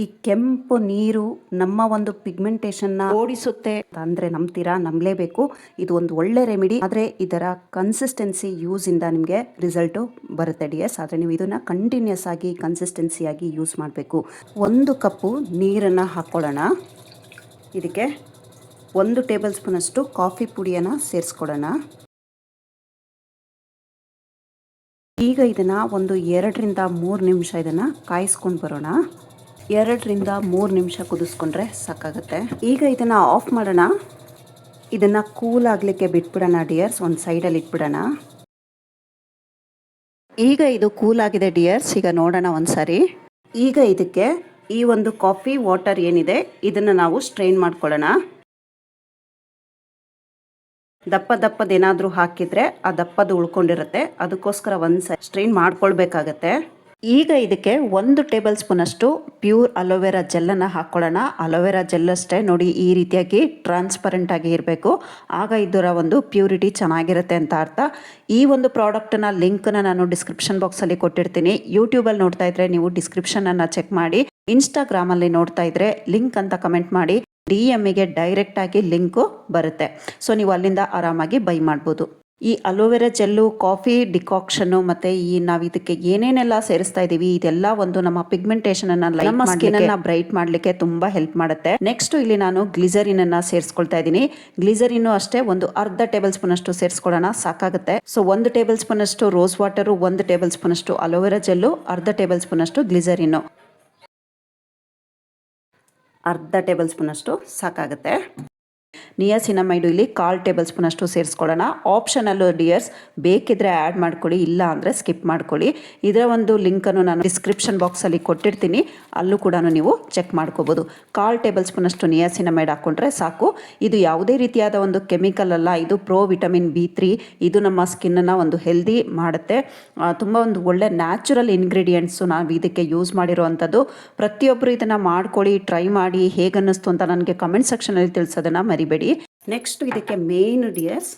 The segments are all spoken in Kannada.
ಈ ಕೆಂಪು ನೀರು ನಮ್ಮ ಒಂದು ಪಿಗ್ಮೆಂಟೇಷನ್ನ ಓಡಿಸುತ್ತೆ ಅಂದರೆ ನಂಬ್ತೀರಾ, ನಂಬಲೇಬೇಕು. ಇದು ಒಂದು ಒಳ್ಳೆ ರೆಮಿಡಿ. ಆದರೆ ಇದರ ಕನ್ಸಿಸ್ಟೆನ್ಸಿ ಯೂಸಿಂದ ನಿಮಗೆ ರಿಸಲ್ಟು ಬರುತ್ತೆ ಡಿಯರ್ಸ್. ಆದರೆ ನೀವು ಇದನ್ನು ಕಂಟಿನ್ಯೂಸ್ ಆಗಿ ಕನ್ಸಿಸ್ಟೆನ್ಸಿಯಾಗಿ ಯೂಸ್ ಮಾಡಬೇಕು. 1 ಕಪ್ಪು ನೀರನ್ನು ಹಾಕ್ಕೊಳ್ಳೋಣ. ಇದಕ್ಕೆ 1 ಟೇಬಲ್ ಸ್ಪೂನಷ್ಟು ಕಾಫಿ ಪುಡಿಯನ್ನು ಸೇರಿಸ್ಕೊಳ್ಳೋಣ. ಈಗ ಇದನ್ನು ಒಂದು 2 ರಿಂದ 3 ನಿಮಿಷ ಇದನ್ನು ಕಾಯಿಸ್ಕೊಂಡು ಬರೋಣ. 2 ರಿಂದ 3 ನಿಮಿಷ ಕುದಿಸ್ಕೊಂಡ್ರೆ ಸಾಕಾಗುತ್ತೆ. ಈಗ ಇದನ್ನು ಆಫ್ ಮಾಡೋಣ. ಇದನ್ನು ಕೂಲ್ ಆಗಲಿಕ್ಕೆ ಬಿಟ್ಬಿಡೋಣ ಡಿಯರ್ಸ್. ಒಂದು ಸೈಡಲ್ಲಿ ಇಟ್ಬಿಡೋಣ. ಈಗ ಇದು ಕೂಲ್ ಆಗಿದೆ ಡಿಯರ್ಸ್. ಈಗ ನೋಡೋಣ ಒಂದ್ಸಾರಿ. ಈಗ ಇದಕ್ಕೆ ಈ ಒಂದು ಕಾಫಿ ವಾಟರ್ ಏನಿದೆ ಇದನ್ನು ನಾವು ಸ್ಟ್ರೈನ್ ಮಾಡ್ಕೊಳ್ಳೋಣ. ದಪ್ಪದೇನಾದರೂ ಹಾಕಿದರೆ ಆ ದಪ್ಪದು ಉಳ್ಕೊಂಡಿರುತ್ತೆ, ಅದಕ್ಕೋಸ್ಕರ ಒಂದು ಸ್ಟ್ರೈನ್ ಮಾಡ್ಕೊಳ್ಬೇಕಾಗತ್ತೆ. ಈಗ ಇದಕ್ಕೆ 1 ಟೇಬಲ್ ಸ್ಪೂನಷ್ಟು ಪ್ಯೂರ್ ಅಲೋವೆರಾ ಜೆಲ್ಲನ್ನು ಹಾಕ್ಕೊಳ್ಳೋಣ. ಅಲೋವೆರಾ ಜೆಲ್ ಅಷ್ಟೇ ನೋಡಿ, ಈ ರೀತಿಯಾಗಿ ಟ್ರಾನ್ಸ್ಪರೆಂಟ್ ಆಗಿ ಇರಬೇಕು, ಆಗ ಇದರ ಒಂದು ಪ್ಯೂರಿಟಿ ಚೆನ್ನಾಗಿರುತ್ತೆ ಅಂತ ಅರ್ಥ. ಈ ಒಂದು ಪ್ರಾಡಕ್ಟ್ನ ಲಿಂಕ್ನ ನಾನು ಡಿಸ್ಕ್ರಿಪ್ಷನ್ ಬಾಕ್ಸಲ್ಲಿ ಕೊಟ್ಟಿರ್ತೀನಿ. ಯೂಟ್ಯೂಬಲ್ಲಿ ನೋಡ್ತಾ ಇದ್ರೆ ನೀವು ಡಿಸ್ಕ್ರಿಪ್ಷನನ್ನು ಚೆಕ್ ಮಾಡಿ, ಇನ್ಸ್ಟಾಗ್ರಾಮಲ್ಲಿ ನೋಡ್ತಾ ಇದ್ರೆ ಲಿಂಕ್ ಅಂತ ಕಮೆಂಟ್ ಮಾಡಿ, DM-ಗೆ ಡೈರೆಕ್ಟಾಗಿ ಲಿಂಕು ಬರುತ್ತೆ. ಸೊ ನೀವು ಅಲ್ಲಿಂದ ಆರಾಮಾಗಿ ಬೈ ಮಾಡ್ಬೋದು. ಈ ಅಲೋವೆರಾ ಜೆಲ್ಲು, ಕಾಫಿ ಡಿಕಾಕ್ಷನ್ನು ಮತ್ತು ನಾವು ಇದಕ್ಕೆ ಏನೇನೆಲ್ಲ ಸೇರಿಸ್ತಾ ಇದ್ದೀವಿ, ಇದೆಲ್ಲ ಒಂದು ನಮ್ಮ ಪಿಗ್ಮೆಂಟೇಷನನ್ನು ನಮ್ಮ ಸ್ಕಿನ್ನನ್ನು ಬ್ರೈಟ್ ಮಾಡಲಿಕ್ಕೆ ತುಂಬ ಹೆಲ್ಪ್ ಮಾಡುತ್ತೆ. ನೆಕ್ಸ್ಟ್ ಇಲ್ಲಿ ನಾನು ಗ್ಲಿಸರಿನನ್ನು ಸೇರಿಸ್ಕೊಳ್ತಾ ಇದ್ದೀನಿ. ಗ್ಲಿಸರಿನು ಅಷ್ಟೇ ಒಂದು ಅರ್ಧ ಟೇಬಲ್ ಸ್ಪೂನಷ್ಟು ಸೇರಿಸ್ಕೊಳ್ಳೋಣ, ಸಾಕಾಗುತ್ತೆ. ಸೊ 1 ಟೇಬಲ್ ಸ್ಪೂನಷ್ಟು ರೋಸ್ ವಾಟರು, 1 ಟೇಬಲ್ ಸ್ಪೂನಷ್ಟು ಅಲೋವೆರಾ ಜೆಲ್ಲು, ಅರ್ಧ ಟೇಬಲ್ ಸ್ಪೂನಷ್ಟು ಗ್ಲಿಸರಿನು, ಅರ್ಧ ಟೇಬಲ್ ಸ್ಪೂನಷ್ಟು ಸಾಕಾಗುತ್ತೆ. ನಿಯಾಸಿನಮೈಡು ಇಲ್ಲಿ 1/4 ಟೇಬಲ್ ಸ್ಪೂನಷ್ಟು ಸೇರಿಸ್ಕೊಳ್ಳೋಣ. ಆಪ್ಷನಲ್ಲು ಡಿಯರ್ಸ್, ಬೇಕಿದ್ರೆ ಆ್ಯಡ್ ಮಾಡ್ಕೊಳ್ಳಿ, ಇಲ್ಲ ಅಂದರೆ ಸ್ಕಿಪ್ ಮಾಡ್ಕೊಳ್ಳಿ. ಇದರ ಒಂದು ಲಿಂಕನ್ನು ನಾನು ಡಿಸ್ಕ್ರಿಪ್ಷನ್ ಬಾಕ್ಸಲ್ಲಿ ಕೊಟ್ಟಿರ್ತೀನಿ, ಅಲ್ಲೂ ಕೂಡ ನೀವು ಚೆಕ್ ಮಾಡ್ಕೋಬೋದು. 1/4 ಟೇಬಲ್ ಸ್ಪೂನಷ್ಟು ನಿಯಾಸಿನಮೈಡ್ ಹಾಕ್ಕೊಂಡ್ರೆ ಸಾಕು. ಇದು ಯಾವುದೇ ರೀತಿಯಾದ ಒಂದು ಕೆಮಿಕಲ್ ಅಲ್ಲ, ಇದು ಪ್ರೋ ವಿಟಮಿನ್ B3. ಇದು ನಮ್ಮ ಸ್ಕಿನ್ನನ್ನು ಒಂದು ಹೆಲ್ದಿ ಮಾಡುತ್ತೆ. ತುಂಬ ಒಂದು ಒಳ್ಳೆ ನ್ಯಾಚುರಲ್ ಇಂಗ್ರೀಡಿಯೆಂಟ್ಸು ನಾವು ಇದಕ್ಕೆ ಯೂಸ್ ಮಾಡಿರೋವಂಥದ್ದು. ಪ್ರತಿಯೊಬ್ಬರು ಇದನ್ನು ಮಾಡ್ಕೊಳ್ಳಿ, ಟ್ರೈ ಮಾಡಿ, ಹೇಗನ್ನಿಸ್ತು ಅಂತ ನನಗೆ ಕಮೆಂಟ್ ಸೆಕ್ಷನಲ್ಲಿ ತಿಳಿಸೋದನ್ನು ಮರಿಬೇಡಿ. ನೆಕ್ಸ್ಟ್ ಇದಕ್ಕೆ ಮೇನ್ ಡಿಯರ್ಸ್,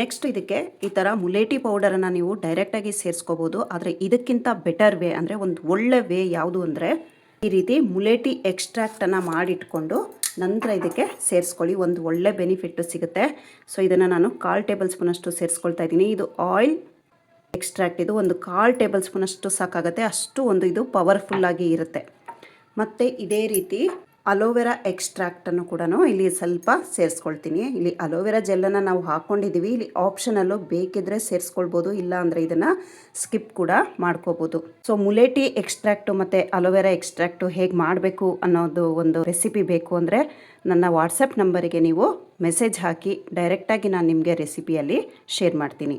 ನೆಕ್ಸ್ಟ್ ಇದಕ್ಕೆ ಈ ಥರ ಮುಲೇಟಿ ಪೌಡರನ್ನು ನೀವು ಡೈರೆಕ್ಟಾಗಿ ಸೇರಿಸ್ಕೋಬೋದು. ಆದರೆ ಇದಕ್ಕಿಂತ ಬೆಟರ್ ವೇ ಅಂದರೆ ಒಂದು ಒಳ್ಳೆ ವೇ ಯಾವುದು ಅಂದರೆ, ಈ ರೀತಿ ಮುಲೇಟಿ ಎಕ್ಸ್ಟ್ರಾಕ್ಟನ್ನು ಮಾಡಿಟ್ಕೊಂಡು ನಂತರ ಇದಕ್ಕೆ ಸೇರಿಸ್ಕೊಳ್ಳಿ. ಒಂದು ಒಳ್ಳೆ ಬೆನಿಫಿಟ್ಟು ಸಿಗುತ್ತೆ. ಸೊ ಇದನ್ನು ನಾನು 1/4 ಟೇಬಲ್ ಸ್ಪೂನಷ್ಟು ಸೇರಿಸ್ಕೊಳ್ತಾ ಇದ್ದೀನಿ. ಇದು ಆಯಿಲ್ ಎಕ್ಸ್ಟ್ರಾಕ್ಟ್, ಇದು ಒಂದು 1/4 ಟೇಬಲ್ ಸ್ಪೂನಷ್ಟು ಸಾಕಾಗುತ್ತೆ. ಅಷ್ಟು ಒಂದು ಇದು ಪವರ್ಫುಲ್ಲಾಗಿ ಇರುತ್ತೆ. ಮತ್ತು ಇದೇ ರೀತಿ ಅಲೋವೆರಾ ಎಕ್ಸ್ಟ್ರಾಕ್ಟನ್ನು ಕೂಡ ಇಲ್ಲಿ ಸ್ವಲ್ಪ ಸೇರಿಸ್ಕೊಳ್ತೀನಿ. ಇಲ್ಲಿ ಅಲೋವೆರಾ ಜೆಲ್ಲನ್ನು ನಾವು ಹಾಕ್ಕೊಂಡಿದ್ದೀವಿ, ಇಲ್ಲಿ ಆಪ್ಷನಲ್ಲು ಬೇಕಿದ್ರೆ ಸೇರಿಸ್ಕೊಳ್ಬೋದು, ಇಲ್ಲ ಅಂದರೆ ಇದನ್ನು ಸ್ಕಿಪ್ ಕೂಡ ಮಾಡ್ಕೋಬೋದು. ಸೊ ಮುಲೇಟಿ ಎಕ್ಸ್ಟ್ರಾಕ್ಟು ಮತ್ತು ಅಲೋವೆರಾ ಎಕ್ಸ್ಟ್ರಾಕ್ಟು ಹೇಗೆ ಮಾಡಬೇಕು ಅನ್ನೋದು ಒಂದು ರೆಸಿಪಿ ಬೇಕು ಅಂದರೆ ನನ್ನ ವಾಟ್ಸಪ್ ನಂಬರಿಗೆ ನೀವು ಮೆಸೇಜ್ ಹಾಕಿ, ಡೈರೆಕ್ಟಾಗಿ ನಾನು ನಿಮಗೆ ರೆಸಿಪಿಯಲ್ಲಿ ಶೇರ್ ಮಾಡ್ತೀನಿ.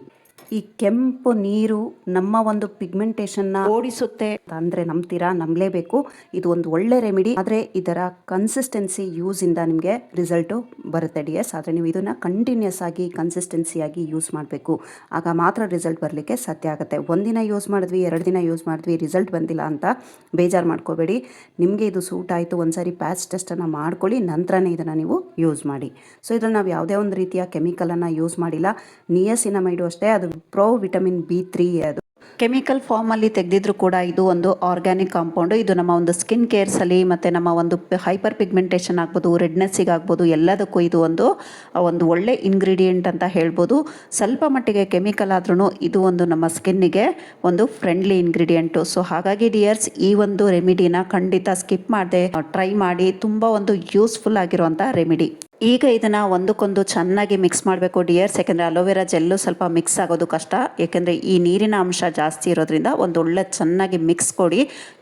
ಈ ಕೆಂಪು ನೀರು ನಮ್ಮ ಒಂದು ಪಿಗ್ಮೆಂಟೇಷನ್ನ ಓಡಿಸುತ್ತೆ ಅಂದರೆ ನಂಬ್ತೀರಾ, ನಂಬಲೇಬೇಕು. ಇದು ಒಂದು ಒಳ್ಳೆ ರೆಮಿಡಿ. ಆದರೆ ಇದರ ಕನ್ಸಿಸ್ಟೆನ್ಸಿ ಯೂಸಿಂದ ನಿಮಗೆ ರಿಸಲ್ಟು ಬರುತ್ತೆ ಡಿಯರ್ಸ್. ಆದರೆ ನೀವು ಇದನ್ನು ಕಂಟಿನ್ಯೂಸ್ ಆಗಿ ಕನ್ಸಿಸ್ಟೆನ್ಸಿಯಾಗಿ ಯೂಸ್ ಮಾಡಬೇಕು, ಆಗ ಮಾತ್ರ ರಿಸಲ್ಟ್ ಬರಲಿಕ್ಕೆ ಸಾಧ್ಯ ಆಗುತ್ತೆ. ಒಂದಿನ ಯೂಸ್ ಮಾಡಿದ್ವಿ, 2 ದಿನ ಯೂಸ್ ಮಾಡಿದ್ವಿ, ರಿಸಲ್ಟ್ ಬಂದಿಲ್ಲ ಅಂತ ಬೇಜಾರು ಮಾಡ್ಕೋಬೇಡಿ. ನಿಮಗೆ ಇದು ಸೂಟ್ ಆಯಿತು, ಒಂದ್ಸಾರಿ ಪ್ಯಾಚ್ ಟೆಸ್ಟನ್ನು ಮಾಡ್ಕೊಳ್ಳಿ, ನಂತರನೇ ಇದನ್ನು ನೀವು ಯೂಸ್ ಮಾಡಿ. ಸೊ ಇದರಲ್ಲಿ ನಾವು ಯಾವುದೇ ಒಂದು ರೀತಿಯ ಕೆಮಿಕಲನ್ನು ಯೂಸ್ ಮಾಡಿಲ್ಲ. ನಿಯಾಸಿನಮೈಡು ಅಷ್ಟೇ, ಅದು ಪ್ರೋ ವಿಟಮಿನ್ B3. ಅದು ಕೆಮಿಕಲ್ ಫಾರ್ಮಲ್ಲಿ ತೆಗೆದಿದ್ರು ಕೂಡ ಇದು ಒಂದು ಆರ್ಗ್ಯಾನಿಕ್ ಕಾಂಪೌಂಡು. ಇದು ನಮ್ಮ ಒಂದು ಸ್ಕಿನ್ ಕೇರ್ಸಲ್ಲಿ ಮತ್ತು ನಮ್ಮ ಒಂದು ಹೈಪರ್ ಪಿಗ್ಮೆಂಟೇಷನ್ ಆಗ್ಬೋದು, ರೆಡ್ನೆಸ್ಸಿಗೆ ಆಗ್ಬೋದು, ಎಲ್ಲದಕ್ಕೂ ಇದು ಒಂದು ಒಳ್ಳೆ ಇಂಗ್ರೀಡಿಯೆಂಟ್ ಅಂತ ಹೇಳ್ಬೋದು. ಸ್ವಲ್ಪ ಮಟ್ಟಿಗೆ ಕೆಮಿಕಲ್ ಆದ್ರೂ ಇದು ಒಂದು ನಮ್ಮ ಸ್ಕಿನ್ನಿಗೆ ಒಂದು ಫ್ರೆಂಡ್ಲಿ ಇಂಗ್ರೀಡಿಯೆಂಟು. ಸೊ ಹಾಗಾಗಿ ಡಿಯರ್ಸ್, ಈ ಒಂದು ರೆಮಿಡಿನ ಖಂಡಿತ ಸ್ಕಿಪ್ ಮಾಡದೆ ಟ್ರೈ ಮಾಡಿ. ತುಂಬ ಒಂದು ಯೂಸ್ಫುಲ್ ಆಗಿರುವಂಥ ರೆಮಿಡಿ. ಈಗ ಇದನ್ನು ಒಂದಕ್ಕೊಂದು ಚೆನ್ನಾಗಿ ಮಿಕ್ಸ್ ಮಾಡಬೇಕು ಡಿಯರ್ಸ್, ಯಾಕೆಂದರೆ ಅಲೋವೆರಾ ಜೆಲ್ಲು ಸ್ವಲ್ಪ ಮಿಕ್ಸ್ ಆಗೋದು ಕಷ್ಟ, ಯಾಕೆಂದರೆ ಈ ನೀರಿನ ಅಂಶ ಜಾಸ್ತಿ ಇರೋದ್ರಿಂದ. ಒಂದು ಒಳ್ಳೆ ಚೆನ್ನಾಗಿ ಮಿಕ್ಸ್ ಕೊಡಿ,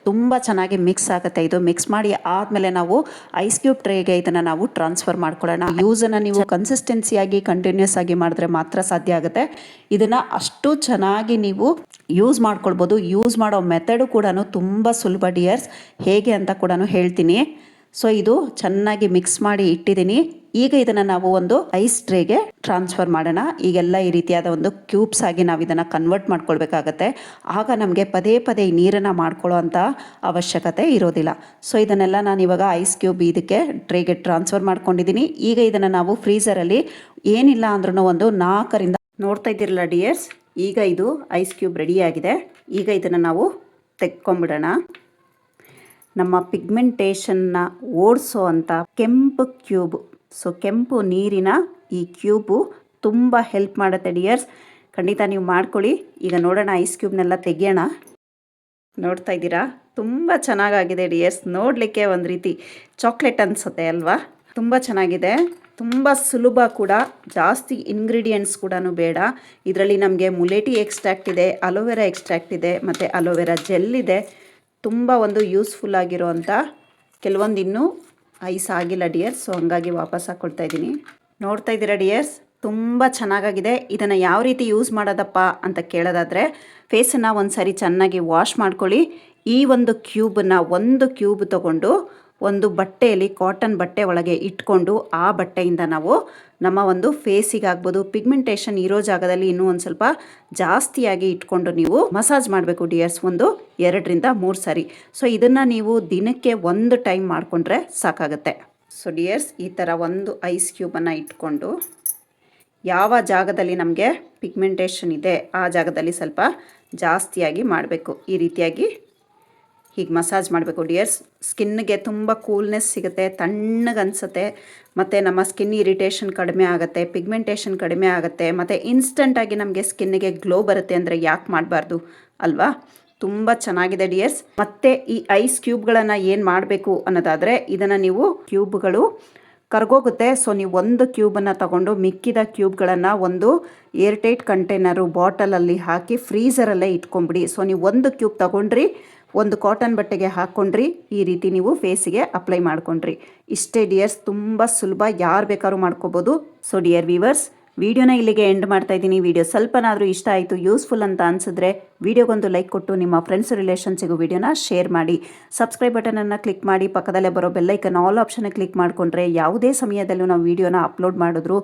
ತುಂಬ ಚೆನ್ನಾಗಿ ಮಿಕ್ಸ್ ಆಗುತ್ತೆ. ಇದು ಮಿಕ್ಸ್ ಮಾಡಿ ಆದಮೇಲೆ ನಾವು ಐಸ್ ಕ್ಯೂಬ್ ಟ್ರೇಗೆ ಇದನ್ನು ನಾವು ಟ್ರಾನ್ಸ್ಫರ್ ಮಾಡ್ಕೊಳ್ಳೋಣ. ಯೂಸನ್ನು ನೀವು ಕನ್ಸಿಸ್ಟೆನ್ಸಿಯಾಗಿ ಕಂಟಿನ್ಯೂಸ್ ಆಗಿ ಮಾಡಿದ್ರೆ ಮಾತ್ರ ಸಾಧ್ಯ ಆಗುತ್ತೆ. ಇದನ್ನು ಅಷ್ಟು ಚೆನ್ನಾಗಿ ನೀವು ಯೂಸ್ ಮಾಡ್ಕೊಳ್ಬೋದು. ಯೂಸ್ ಮಾಡೋ ಮೆಥಡು ಕೂಡ ತುಂಬ ಸುಲಭ ಡಿಯರ್ಸ್, ಹೇಗೆ ಅಂತ ಕೂಡ ಹೇಳ್ತೀನಿ. ಸೊ ಇದು ಚೆನ್ನಾಗಿ ಮಿಕ್ಸ್ ಮಾಡಿ ಇಟ್ಟಿದ್ದೀನಿ. ಈಗ ಇದನ್ನು ನಾವು ಒಂದು ಐಸ್ ಟ್ರೇಗೆ ಟ್ರಾನ್ಸ್ಫರ್ ಮಾಡೋಣ. ಈಗೆಲ್ಲ ಈ ರೀತಿಯಾದ ಒಂದು ಕ್ಯೂಬ್ಸ್ ಆಗಿ ನಾವು ಇದನ್ನು ಕನ್ವರ್ಟ್ ಮಾಡ್ಕೊಳ್ಬೇಕಾಗತ್ತೆ. ಆಗ ನಮಗೆ ಪದೇ ಪದೇ ಈ ನೀರನ್ನು ಮಾಡ್ಕೊಳ್ಳೋ ಅಂಥ ಅವಶ್ಯಕತೆ ಇರೋದಿಲ್ಲ. ಸೊ ಇದನ್ನೆಲ್ಲ ನಾನು ಇವಾಗ ಐಸ್ ಕ್ಯೂಬ್ ಇದಕ್ಕೆ ಟ್ರೇಗೆ ಟ್ರಾನ್ಸ್ಫರ್ ಮಾಡ್ಕೊಂಡಿದ್ದೀನಿ. ಈಗ ಇದನ್ನು ನಾವು ಫ್ರೀಝರಲ್ಲಿ ಏನಿಲ್ಲ ಅಂದ್ರೂ ಒಂದು 4 ರಿಂದ ನೋಡ್ತಾ ಇದ್ದೀರಲ್ಲ ಡಿಯರ್ಸ್, ಈಗ ಇದು ಐಸ್ ಕ್ಯೂಬ್ ರೆಡಿಯಾಗಿದೆ. ಈಗ ಇದನ್ನು ನಾವು ತೆಕ್ಕೊಂಬಿಡೋಣ. ನಮ್ಮ ಪಿಗ್ಮೆಂಟೇಷನ್ನ ಓಡಿಸೋ ಅಂಥ ಕೆಂಪು ಕ್ಯೂಬ್. ಸೊ ಕೆಂಪು ನೀರಿನ ಈ ಕ್ಯೂಬು ತುಂಬ ಹೆಲ್ಪ್ ಮಾಡುತ್ತೆ ಡಿಯರ್ಸ್. ಖಂಡಿತ ನೀವು ಮಾಡ್ಕೊಳ್ಳಿ. ಈಗ ನೋಡೋಣ ಐಸ್ ಕ್ಯೂಬ್ನೆಲ್ಲ ತೆಗಿಯೋಣ. ನೋಡ್ತಾ ಇದ್ದೀರಾ, ತುಂಬ ಚೆನ್ನಾಗಾಗಿದೆ ಡಿಯರ್ಸ್. ನೋಡಲಿಕ್ಕೆ ಒಂದು ರೀತಿ ಚಾಕ್ಲೇಟ್ ಅನಿಸುತ್ತೆ ಅಲ್ವಾ? ತುಂಬ ಚೆನ್ನಾಗಿದೆ, ತುಂಬ ಸುಲಭ ಕೂಡ, ಜಾಸ್ತಿ ಇಂಗ್ರೀಡಿಯೆಂಟ್ಸ್ ಕೂಡ ಬೇಡ. ಇದರಲ್ಲಿ ನಮಗೆ ಮುಲೇಟಿ ಎಕ್ಸ್ಟ್ರಾಕ್ಟ್ ಇದೆ, ಅಲೋವೆರಾ ಎಕ್ಸ್ಟ್ರಾಕ್ಟ್ ಇದೆ, ಮತ್ತು ಅಲೋವೆರಾ ಜೆಲ್ ಇದೆ. ತುಂಬ ಒಂದು ಯೂಸ್ಫುಲ್ ಆಗಿರೋವಂಥ ಕೆಲವೊಂದು ಇನ್ನೂ ಐಸ್ ಆಗಿಲ್ಲ ಡಿಯರ್ಸ್. ಸೊ ಹಂಗಾಗಿ ವಾಪಸ್ ಹಾಕ್ಕೊಳ್ತಾ ಇದ್ದೀನಿ. ನೋಡ್ತಾ ಇದ್ದೀರಾ ಡಿಯರ್ಸ್, ತುಂಬ ಚೆನ್ನಾಗಾಗಿದೆ. ಇದನ್ನು ಯಾವ ರೀತಿ ಯೂಸ್ ಮಾಡೋದಪ್ಪ ಅಂತ ಕೇಳೋದಾದರೆ, ಫೇಸನ್ನು ಒಂದು ಸಾರಿ ಚೆನ್ನಾಗಿ ವಾಶ್ ಮಾಡ್ಕೊಳ್ಳಿ. ಈ ಒಂದು ಕ್ಯೂಬನ್ನು ಒಂದು ಕ್ಯೂಬ್ ತೊಗೊಂಡು ಒಂದು ಬಟ್ಟೆಯಲ್ಲಿ, ಕಾಟನ್ ಬಟ್ಟೆ ಒಳಗೆ ಇಟ್ಕೊಂಡು ಆ ಬಟ್ಟೆಯಿಂದ ನಾವು ನಮ್ಮ ಒಂದು ಫೇಸಿಗೆ ಆಗ್ಬೋದು, ಪಿಗ್ಮೆಂಟೇಷನ್ ಇರೋ ಜಾಗದಲ್ಲಿ ಇನ್ನೂ ಒಂದು ಸ್ವಲ್ಪ ಜಾಸ್ತಿಯಾಗಿ ಇಟ್ಕೊಂಡು ನೀವು ಮಸಾಜ್ ಮಾಡಬೇಕು ಡಿಯರ್ಸ್, ಒಂದು 2ರಿಂದ 3 ಸಾರಿ. ಸೊ ಇದನ್ನು ನೀವು ದಿನಕ್ಕೆ ಒಂದು ಟೈಮ್ ಮಾಡಿಕೊಂಡ್ರೆ ಸಾಕಾಗುತ್ತೆ. ಸೊ ಡಿಯರ್ಸ್, ಈ ಥರ ಒಂದು ಐಸ್ ಕ್ಯೂಬನ್ನು ಇಟ್ಕೊಂಡು ಯಾವ ಜಾಗದಲ್ಲಿ ನಮಗೆ ಪಿಗ್ಮೆಂಟೇಷನ್ ಇದೆ ಆ ಜಾಗದಲ್ಲಿ ಸ್ವಲ್ಪ ಜಾಸ್ತಿಯಾಗಿ ಮಾಡಬೇಕು. ಈ ರೀತಿಯಾಗಿ ಹೀಗೆ ಮಸಾಜ್ ಮಾಡಬೇಕು ಡಿಯರ್ಸ್. ಸ್ಕಿನ್ಗೆ ತುಂಬ ಕೂಲ್ನೆಸ್ ಸಿಗುತ್ತೆ, ತಣ್ಣಗನ್ಸುತ್ತೆ, ಮತ್ತು ನಮ್ಮ ಸ್ಕಿನ್ ಇರಿಟೇಷನ್ ಕಡಿಮೆ ಆಗುತ್ತೆ, ಪಿಗ್ಮೆಂಟೇಷನ್ ಕಡಿಮೆ ಆಗುತ್ತೆ, ಮತ್ತು ಇನ್ಸ್ಟಂಟಾಗಿ ನಮಗೆ ಸ್ಕಿನ್ನಿಗೆ ಗ್ಲೋ ಬರುತ್ತೆ. ಅಂದರೆ ಯಾಕೆ ಮಾಡಬಾರ್ದು ಅಲ್ವಾ? ತುಂಬ ಚೆನ್ನಾಗಿದೆ ಡಿಯರ್ಸ್. ಮತ್ತು ಈ ಐಸ್ ಕ್ಯೂಬ್ಗಳನ್ನು ಏನು ಮಾಡಬೇಕು ಅನ್ನೋದಾದರೆ, ಇದನ್ನು ನೀವು ಕ್ಯೂಬ್ಗಳು ಕರ್ಗೋಗುತ್ತೆ. ಸೊ ನೀವು ಒಂದು ಕ್ಯೂಬನ್ನು ತಗೊಂಡು ಮಿಕ್ಕಿದ ಕ್ಯೂಬ್ಗಳನ್ನು ಒಂದು ಏರ್ಟೈಟ್ ಕಂಟೈನರು ಬಾಟಲಲ್ಲಿ ಹಾಕಿ ಫ್ರೀಝರಲ್ಲೇ ಇಟ್ಕೊಂಬಿಡಿ. ಸೊ ನೀವು ಒಂದು ಕ್ಯೂಬ್ ತಗೊಂಡ್ರಿ, ಒಂದು ಕಾಟನ್ ಬಟ್ಟೆಗೆ ಹಾಕ್ಕೊಂಡ್ರಿ, ಈ ರೀತಿ ನೀವು ಫೇಸಿಗೆ ಅಪ್ಲೈ ಮಾಡ್ಕೊಂಡ್ರಿ. ಇಷ್ಟೇ ಡಿಯರ್ಸ್, ತುಂಬ ಸುಲಭ, ಯಾರು ಬೇಕಾದ್ರೂ ಮಾಡ್ಕೋಬೋದು. ಸೊ ಡಿಯರ್ ವೀವರ್ಸ್, ವಿಡಿಯೋನ ಇಲ್ಲಿಗೆ ಎಂಡ್ ಮಾಡ್ತಾ ಇದ್ದೀನಿ. ವಿಡಿಯೋ ಸ್ವಲ್ಪನಾದರೂ ಇಷ್ಟ ಆಯಿತು, ಯೂಸ್ಫುಲ್ ಅಂತ ಅನಿಸಿದ್ರೆ ವಿಡಿಯೋಗೊಂದು ಲೈಕ್ ಕೊಟ್ಟು ನಿಮ್ಮ ಫ್ರೆಂಡ್ಸ್ ರಿಲೇಷನ್ಸಿಗೂ ವಿಡಿಯೋನ ಶೇರ್ ಮಾಡಿ. ಸಬ್ಸ್ಕ್ರೈಬ್ ಬಟನನ್ನು ಕ್ಲಿಕ್ ಮಾಡಿ, ಪಕ್ಕದಲ್ಲೇ ಬರೋ ಬೆಲ್ಲೈಕನ್ ಆಲ್ ಆಪ್ಷನ್ ಕ್ಲಿಕ್ ಮಾಡಿಕೊಂಡ್ರೆ ಯಾವುದೇ ಸಮಯದಲ್ಲೂ ನಾವು ವಿಡಿಯೋನ ಅಪ್ಲೋಡ್ ಮಾಡಿದ್ರು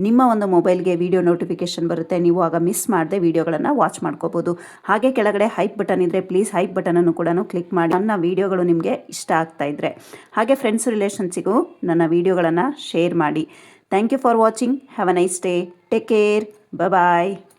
ನಿಮ್ಮ ಒಂದು ಮೊಬೈಲ್ಗೆ ವಿಡಿಯೋ ನೋಟಿಫಿಕೇಶನ್ ಬರುತ್ತೆ. ನೀವು ಆಗ ಮಿಸ್ ಮಾಡದೆ ವಿಡಿಯೋಗಳನ್ನು ವಾಚ್ ಮಾಡ್ಕೋಬೋದು. ಹಾಗೆ ಕೆಳಗಡೆ ಹೈಪ್ ಬಟನ್ ಇದ್ದರೆ ಪ್ಲೀಸ್ ಹೈಪ್ ಬಟನನ್ನು ಕೂಡ ಕ್ಲಿಕ್ ಮಾಡಿ, ನನ್ನ ವಿಡಿಯೋಗಳು ನಿಮಗೆ ಇಷ್ಟ ಆಗ್ತಾ ಇದ್ದರೆ. ಹಾಗೆ ಫ್ರೆಂಡ್ಸ್ ರಿಲೇಷನ್ಸಿಗೂ ನನ್ನ ವಿಡಿಯೋಗಳನ್ನು ಶೇರ್ ಮಾಡಿ. Thank you for watching. Have a nice day. Take care. Bye-bye.